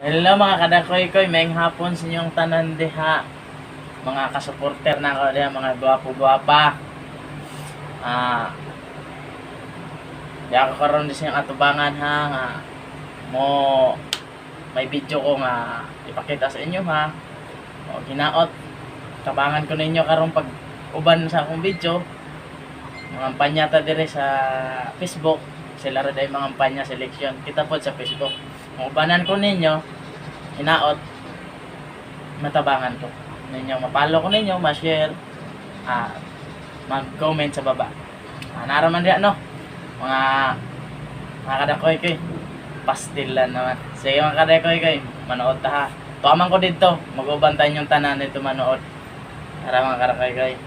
Hello mga kadakoy-koy, mayang hapon sa inyong tanan diha. Mga kasuporter na ko diha, mga gwapo-gwapa. Di ako karon din sa inyong atubangan ha nga mo may video ko nga ipakita sa inyo ha. O hinaot. Tabangan ko ninyo karon pag uban sa akong video. Mga panyata dire sa Facebook. Sila rin ay mga panya selection. Kita po sa Facebook. Kung ubanan ko ninyo, hinaot, matabangan ko ninyo, mapalo ko ninyo, ma-share, mag-comment sa baba. Naraman diyan no, mga kadakoy-koy, pastilan naman. Sige mga kadakoy-koy, manood ta ha. Tuaman ko dito, mag-ubantayan yung tanan nito manood. Tara mga kadakoy-koy.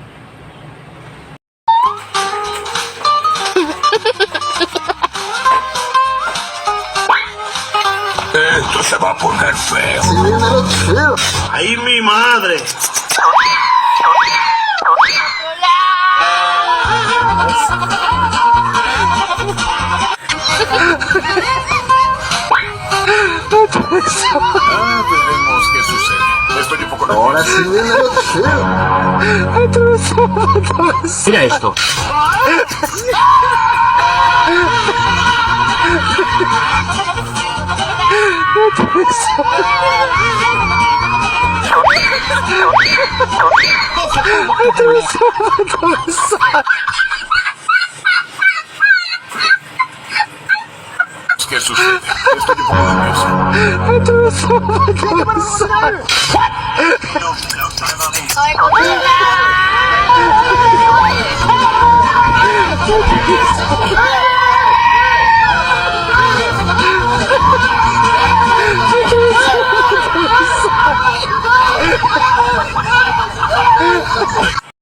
Esto se va a poner feo. Se viene lo chido. ¡Ay, mi madre! Veremos qué sucede. Estoy un poco Ahora sí viene lo chido. Mira esto. ¿Qué sucede? Estoy un poco nervioso. Ay, ¿cómo